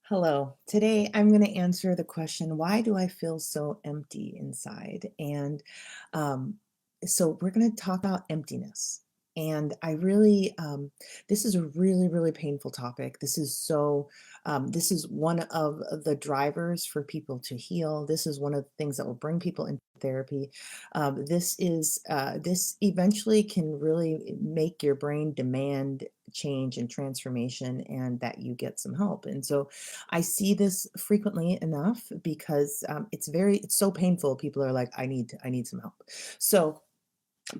Hello. Today I'm going to answer the question, why do I feel so empty inside? Um, so we're going to talk about emptiness. And this is a really, really painful topic. This is one of the drivers for people to heal. This is one of the things that will bring people into therapy. This eventually can really make your brain demand change and transformation and that you get some help. And so I see this frequently enough because it's so painful. People are like, I need some help. So,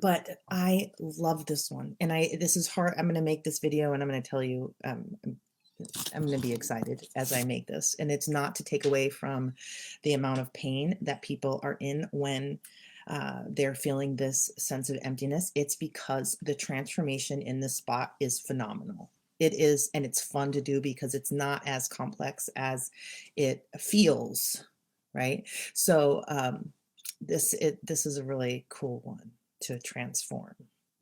but I love this one, and this is hard. I'm going to make this video, and I'm going to tell you, I'm going to be excited as I make this, and it's not to take away from the amount of pain that people are in when they're feeling this sense of emptiness. It's because the transformation in this spot is phenomenal. It is, and it's fun to do because it's not as complex as it feels, right? This is a really cool one to transform.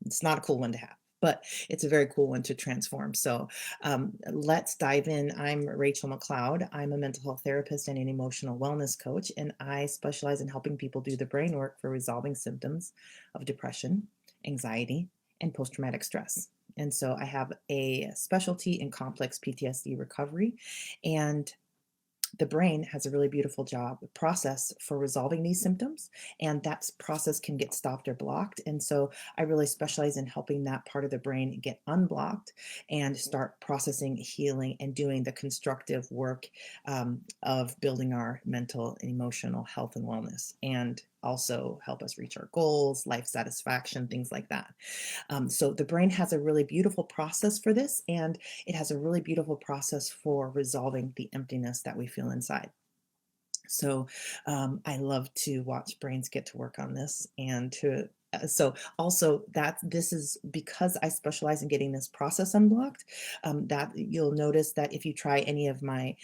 It's not a cool one to have, but it's a very cool one to transform. Let's dive in. I'm Rachel McLeod. I'm a mental health therapist and an emotional wellness coach, and I specialize in helping people do the brain work for resolving symptoms of depression, anxiety, and post traumatic stress. And so I have a specialty in complex PTSD recovery, and the brain has a really beautiful job process for resolving these symptoms, and that process can get stopped or blocked. And so I really specialize in helping that part of the brain get unblocked and start processing, healing, and doing the constructive work of building our mental and emotional health and wellness, and also help us reach our goals, life satisfaction, things like that. So the brain has a really beautiful process for this, and it has a really beautiful process for resolving the emptiness that we feel inside. I love to watch brains get to work on this, and to so also that this is because I specialize in getting this process unblocked. That you'll notice that if you try any of my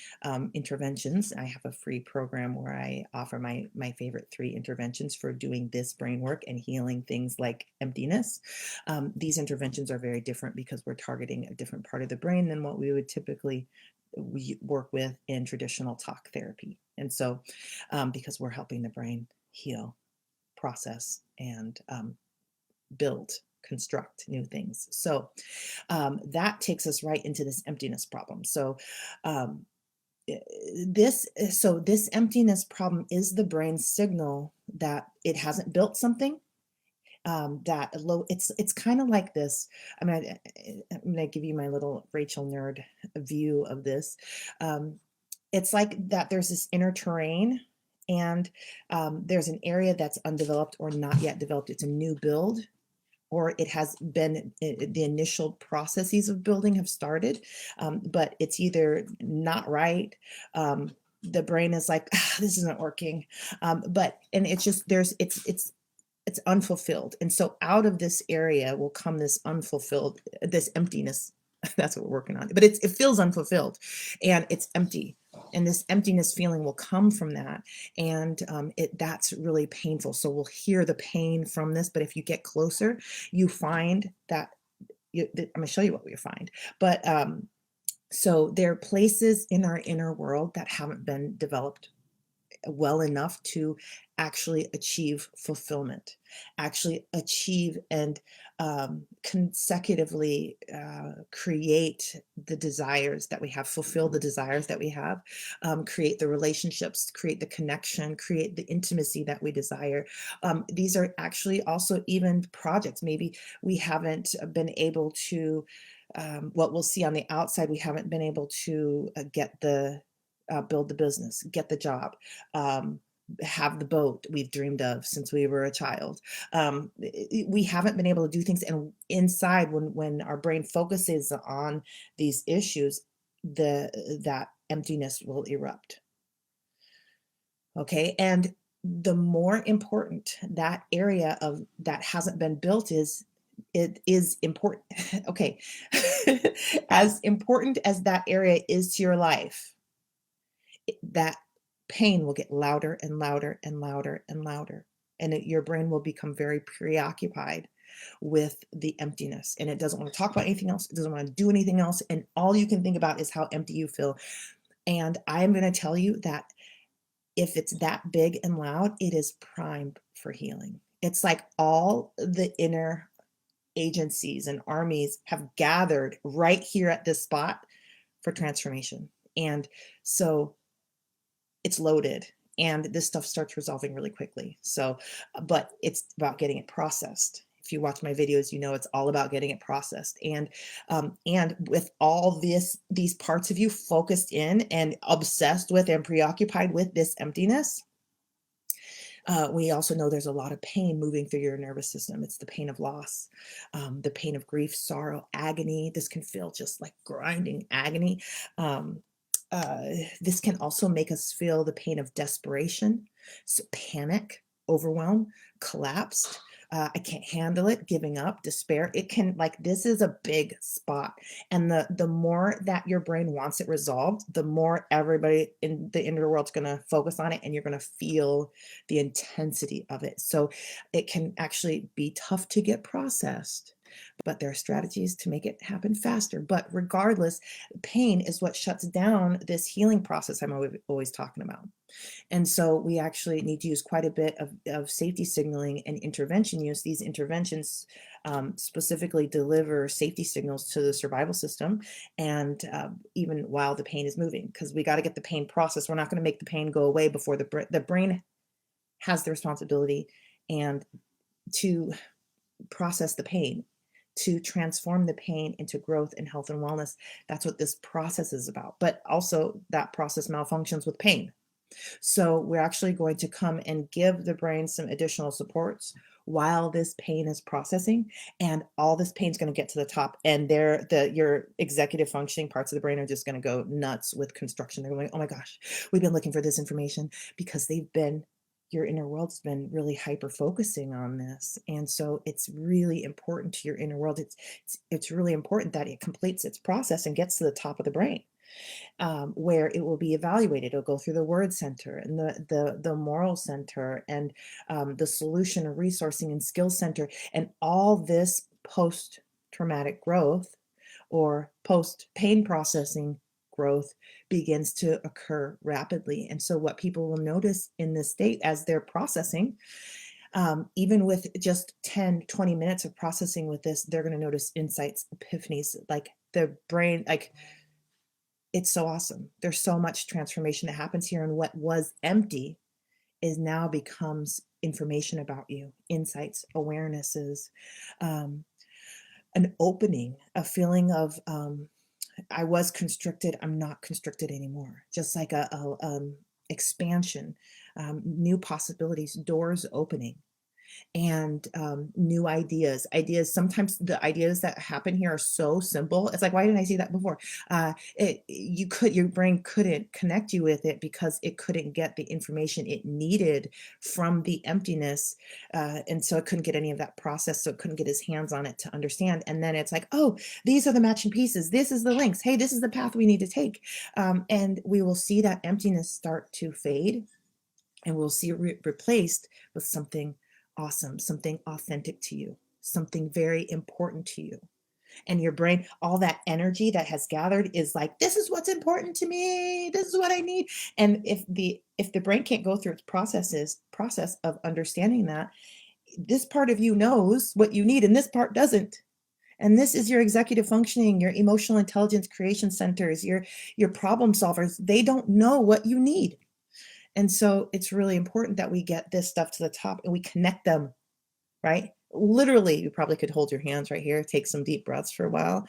interventions, I have a free program where I offer my favorite 3 interventions for doing this brain work and healing things like emptiness. These interventions are very different because we're targeting a different part of the brain than what we would typically we work with in traditional talk therapy. Because we're helping the brain heal, process, and build, construct new things. That takes us right into this emptiness problem. Um, this emptiness problem is the brain's signal that it hasn't built something. It's kind of like this. I'm gonna give you my little Rachel nerd view of this. Um, it's like that there's this inner terrain, and there's an area that's undeveloped or not yet developed. It's a new build, or it has been the initial processes of building have started, but it's either not right. The brain is like, this isn't working, and it's just it's unfulfilled. And so out of this area will come this emptiness. That's what we're working on. But it feels unfulfilled, and it's empty. And this emptiness feeling will come from that. And that's really painful. So we'll hear the pain from this. But if you get closer, you find that I'm going to show you what we find. So there are places in our inner world that haven't been developed well enough to actually achieve fulfillment, actually achieve and consecutively create the desires that we have, fulfill the desires that we have, create the relationships, create the connection, create the intimacy that we desire. These are actually also even projects. Maybe we haven't been able to, what we'll see on the outside, we haven't been able to build the business, get the job, have the boat we've dreamed of since we were a child. We haven't been able to do things, and inside, when our brain focuses on these issues, that emptiness will erupt. Okay, and the more important that area of that hasn't been built is, it is important. Okay, as important as that area is to your life, that pain will get louder and louder and louder and louder. And your brain will become very preoccupied with the emptiness. And it doesn't want to talk about anything else. It doesn't want to do anything else. And all you can think about is how empty you feel. And I'm going to tell you that if it's that big and loud, it is primed for healing. It's like all the inner agencies and armies have gathered right here at this spot for transformation. And so it's loaded, and this stuff starts resolving really quickly. So, but it's about getting it processed. If you watch my videos, you know it's all about getting it processed. And with all these parts of you focused in and obsessed with and preoccupied with this emptiness, we also know there's a lot of pain moving through your nervous system. It's the pain of loss, the pain of grief, sorrow, agony. This can feel just like grinding agony. Um, uh, this can also make us feel the pain of desperation, so panic, overwhelm, collapsed. I can't handle it, giving up, despair. It can, like, this is a big spot. And the more that your brain wants it resolved, the more everybody in the inner world's going to focus on it, and you're going to feel the intensity of it. So it can actually be tough to get processed, but there are strategies to make it happen faster. But regardless, pain is what shuts down this healing process I'm always talking about. And so we actually need to use quite a bit of safety signaling and intervention use. These interventions specifically deliver safety signals to the survival system, and even while the pain is moving, because we got to get the pain processed. We're not going to make the pain go away before the brain has the responsibility and to process the pain, to transform the pain into growth and health and wellness. That's what this process is about. But also that process malfunctions with pain. So we're actually going to come and give the brain some additional supports while this pain is processing, and all this pain is going to get to the top, and your executive functioning parts of the brain are just going to go nuts with construction. They're going, oh my gosh, we've been looking for this information, because your inner world's been really hyper focusing on this. And so it's really important to your inner world. It's really important that it completes its process and gets to the top of the brain, where it will be evaluated. It'll go through the word center and the moral center, and the solution and resourcing and skill center, and all this post traumatic growth or post pain processing growth begins to occur rapidly. And so what people will notice in this state as they're processing, even with just 10-20 minutes of processing with this, they're going to notice insights, epiphanies, like the brain, like, it's so awesome. There's so much transformation that happens here, and what was empty is now becomes information about you, insights, awarenesses, um, an opening, a feeling of I was constricted, I'm not constricted anymore. Just like a expansion, new possibilities, doors opening, and new ideas. Sometimes the ideas that happen here are so simple. It's like, why didn't I see that before? Your brain couldn't connect you with it because it couldn't get the information it needed from the emptiness. And so it couldn't get any of that process. So it couldn't get his hands on it to understand. And then it's like, oh, these are the matching pieces. This is the links. Hey, this is the path we need to take. And we will see that emptiness start to fade, and we'll see it replaced with something awesome, something authentic to you, something very important to you. And your brain, all that energy that has gathered is like, this is what's important to me. This is what I need. And if the brain can't go through its process of understanding that, this part of you knows what you need and this part doesn't. And this is your executive functioning, your emotional intelligence creation centers, your problem solvers. They don't know what you need. And so it's really important that we get this stuff to the top and we connect them, right? Literally, you probably could hold your hands right here, take some deep breaths for a while.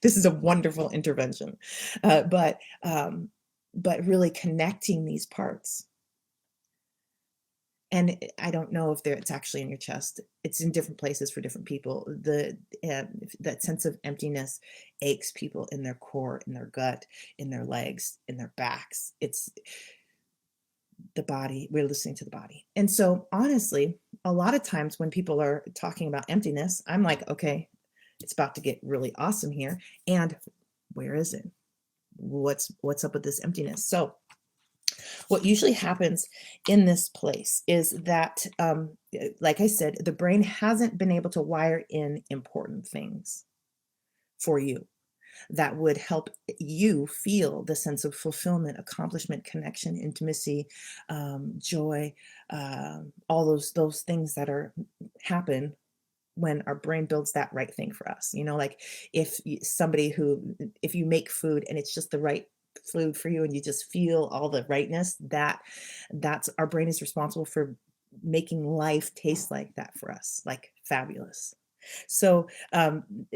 This is a wonderful intervention. But really connecting these parts. And I don't know if it's actually in your chest. It's in different places for different people. That sense of emptiness aches people in their core, in their gut, in their legs, in their backs. It's the body. We're listening to the body. And so honestly, a lot of times when people are talking about emptiness, I'm like, okay, it's about to get really awesome here. And where is it? What's up with this emptiness? So what usually happens in this place is that, like I said, the brain hasn't been able to wire in important things for you. that would help you feel the sense of fulfillment, accomplishment, connection, intimacy, joy, all those things that are happen when our brain builds that right thing for us. Like somebody who, if you make food and it's just the right food for you and you just feel all the rightness, that's our brain is responsible for making life taste like that for us, like fabulous. So,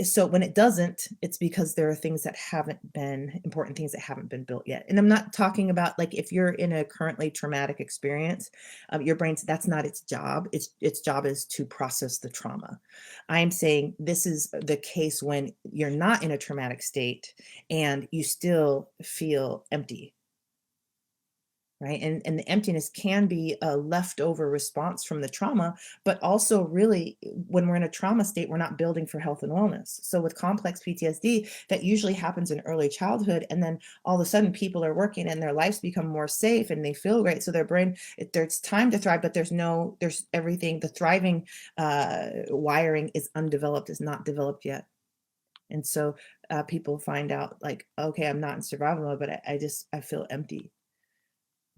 so when it doesn't, it's because there are things that haven't been important things that haven't been built yet. And I'm not talking about like if you're in a currently traumatic experience, your brain's that's not its job. Its job is to process the trauma. I'm saying this is the case when you're not in a traumatic state and you still feel empty, right? And the emptiness can be a leftover response from the trauma, but also really when we're in a trauma state, we're not building for health and wellness. So with complex PTSD, that usually happens in early childhood, and then all of a sudden people are working and their lives become more safe and they feel great. So their brain, there's time to thrive, but there's everything. The thriving wiring is undeveloped, is not developed yet. And so people find out like, okay, I'm not in survival mode, but I feel empty.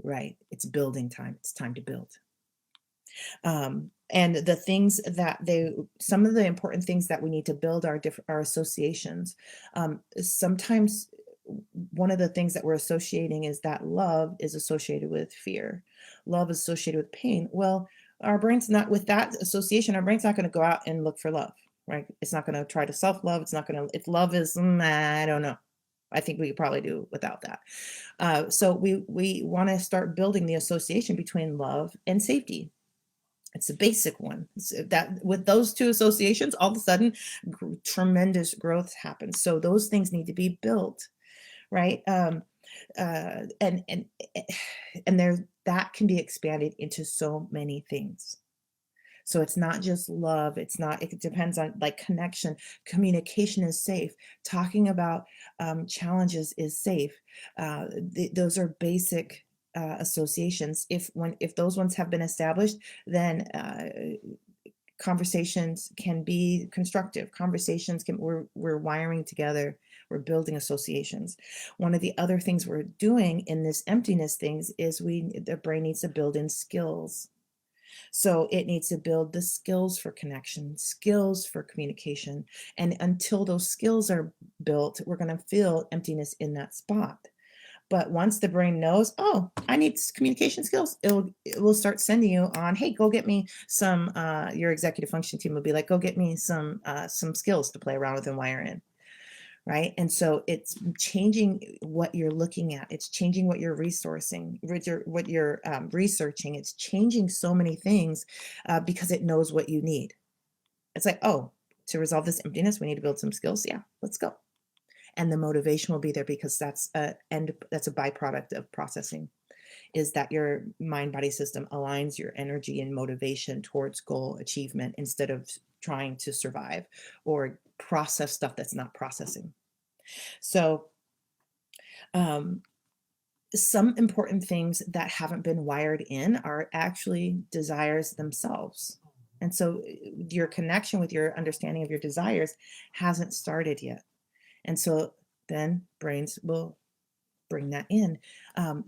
Right. It's building time. It's time to build. And the things that some of the important things that we need to build are our associations. Sometimes one of the things that we're associating is that love is associated with fear. Love is associated with pain. Well, our brain's not with that association. Our brain's not going to go out and look for love, right? It's not going to try to self-love. It's not going to, if love is, I don't know. I think we could probably do without that. So we want to start building the association between love and safety. It's a basic one. So that with those two associations, all of a sudden, tremendous growth happens. So those things need to be built, right? And there that can be expanded into so many things. So it's not just love. It depends on like connection. Communication is safe. Talking about challenges is safe. Those are basic associations. If those ones have been established, then conversations can be constructive. We're wiring together. We're building associations. One of the other things we're doing in this emptiness things is the brain needs to build in skills. So it needs to build the skills for connection, skills for communication. And until those skills are built, we're going to feel emptiness in that spot. But once the brain knows, oh, I need communication skills, it will start sending you on, hey, go get me some, your executive function team will be like, go get me some skills to play around with and wire in. Right. And so it's changing what you're looking at. It's changing what you're resourcing, what you're researching. It's changing so many things because it knows what you need. It's like, oh, to resolve this emptiness, we need to build some skills. Yeah, let's go. And the motivation will be there because that's a byproduct of processing, is that your mind body system aligns your energy and motivation towards goal achievement instead of trying to survive or process stuff that's not processing. So some important things that haven't been wired in are actually desires themselves. And so your connection with your understanding of your desires hasn't started yet. And so then brains will bring that in.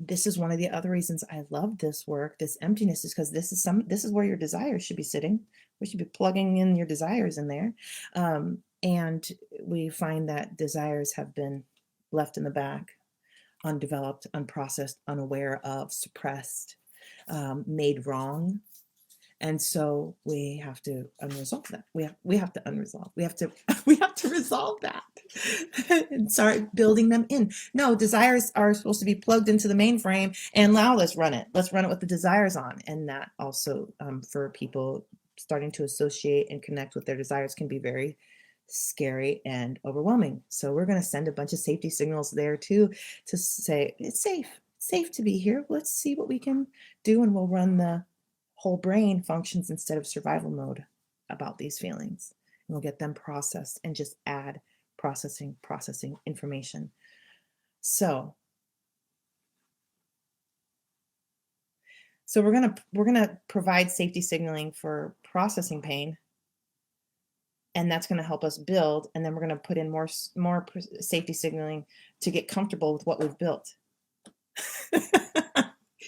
This is one of the other reasons I love this work, this emptiness, is because this is where your desires should be sitting. We should be plugging in your desires in there. And we find that desires have been left in the back, undeveloped, unprocessed, unaware of, suppressed, made wrong. And so we have to unresolve that. We have to unresolve. We have to we have to resolve that and start building them in. No, desires are supposed to be plugged into the mainframe, and now let's run it. Let's run it with the desires on. And that also for people starting to associate and connect with their desires can be very scary and overwhelming. So we're going to send a bunch of safety signals there too, to say it's safe to be here. Let's see what we can do, and we'll run the whole brain functions instead of survival mode about these feelings. And we'll get them processed and just add processing information. So we're gonna provide safety signaling for processing pain. and that's going to help us build. And then we're going to put in more safety signaling to get comfortable with what we've built.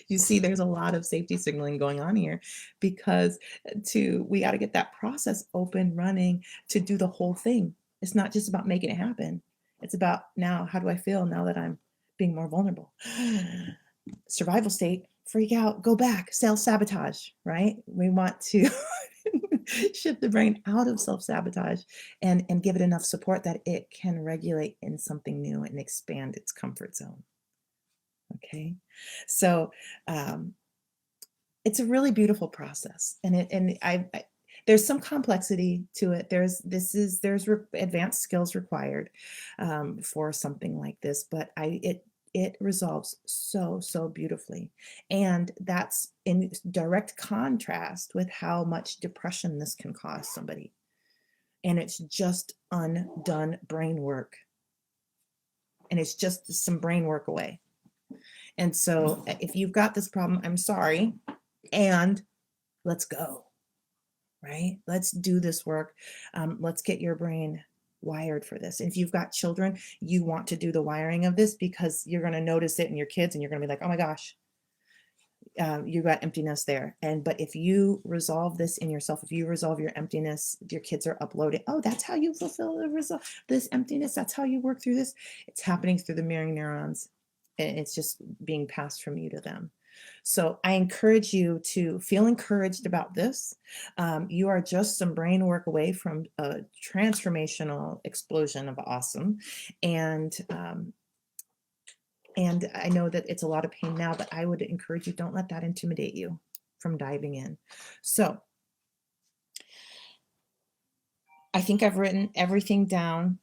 You see, there's a lot of safety signaling going on here because we got to get that process open, running to do the whole thing. It's not just about making it happen. It's about now, how do I feel now that I'm being more vulnerable? Survival state, freak out, go back, self-sabotage, right? We want to shift the brain out of self-sabotage and give it enough support that it can regulate in something new and expand its comfort zone. Okay, so it's a really beautiful process, and there's some complexity to it. There's advanced skills required for something like this, but it resolves so beautifully, and that's in direct contrast with how much depression this can cause somebody, and it's just undone brain work, and it's just some brain work away. And so if you've got this problem, I'm sorry, and let's go, right? Let's do this work. Let's get your brain wired for this. And if you've got children, you want to do the wiring of this because you're going to notice it in your kids and you're going to be like, oh my gosh, you got emptiness there. But if you resolve this in yourself, if you resolve your emptiness, your kids are uploading, oh, that's how you fulfill this emptiness. That's how you work through this. It's happening through the mirroring neurons. And it's just being passed from you to them. So I encourage you to feel encouraged about this. You are just some brain work away from a transformational explosion of awesome. And I know that it's a lot of pain now, but I would encourage you, don't let that intimidate you from diving in. So I think I've written everything down,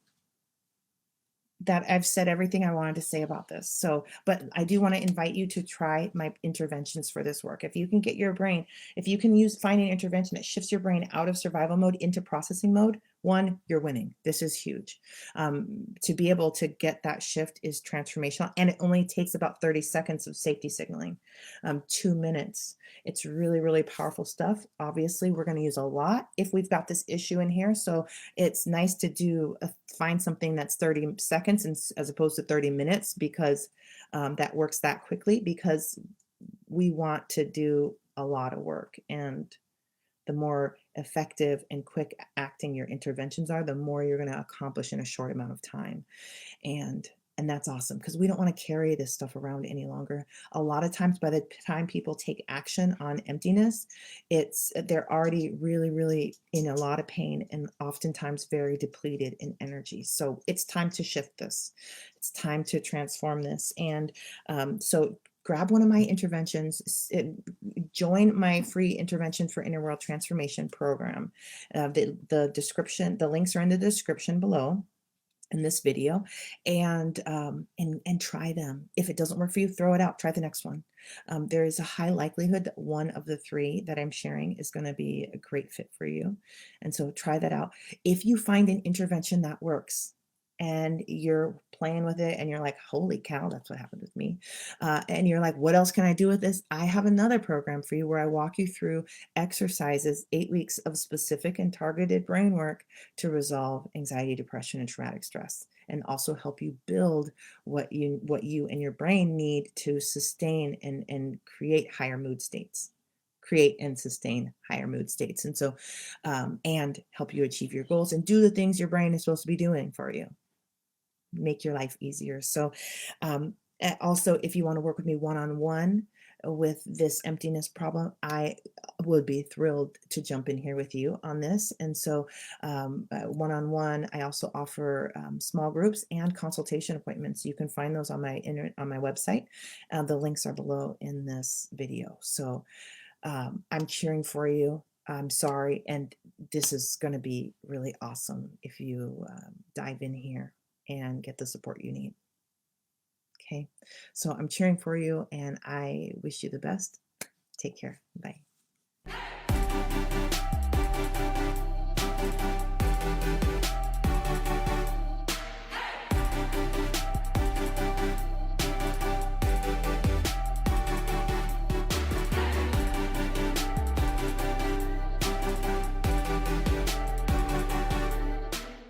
that I've said everything I wanted to say about this. So, but I do want to invite you to try my interventions for this work. If you can get your brain, if you can find an intervention that shifts your brain out of survival mode into processing mode, one, you're winning. This is huge. To be able to get that shift is transformational, and it only takes about 30 seconds of safety signaling, 2 minutes. It's really powerful stuff. Obviously, we're going to use a lot if we've got this issue in here. So it's nice to find something that's 30 seconds as opposed to 30 minutes, because that works that quickly, because we want to do a lot of work, and the more effective and quick acting your interventions are, the more you're going to accomplish in a short amount of time. And that's awesome, because we don't want to carry this stuff around any longer. A lot of times, by the time people take action on emptiness, they're already really in a lot of pain, and oftentimes very depleted in energy. So it's time to shift this. It's time to transform this. And so grab one of my interventions, join my free intervention for inner world transformation program. The description, the links are in the description below in this video, and try them. If it doesn't work for you, throw it out, try the next one. There is a high likelihood that one of the 3 that I'm sharing is going to be a great fit for you, and so try that out. If you find an intervention that works and you're playing with it and you're like, holy cow, that's what happened with me, and you're like, what else can I do with this? I have another program for you where I walk you through exercises, 8 weeks of specific and targeted brain work to resolve anxiety, depression, and traumatic stress, and also help you build what you and your brain need to sustain and create higher mood states, create and sustain higher mood states. And so and help you achieve your goals and do the things your brain is supposed to be doing for you, make your life easier. So also, if you want to work with me one-on-one with this emptiness problem, I would be thrilled to jump in here with you on this. And so one-on-one, I also offer small groups and consultation appointments. You can find those on my website. The links are below in this video. So I'm cheering for you. I'm sorry, and this is going to be really awesome if you dive in here and get the support you need. Okay, so I'm cheering for you, and I wish you the best. Take care. Bye.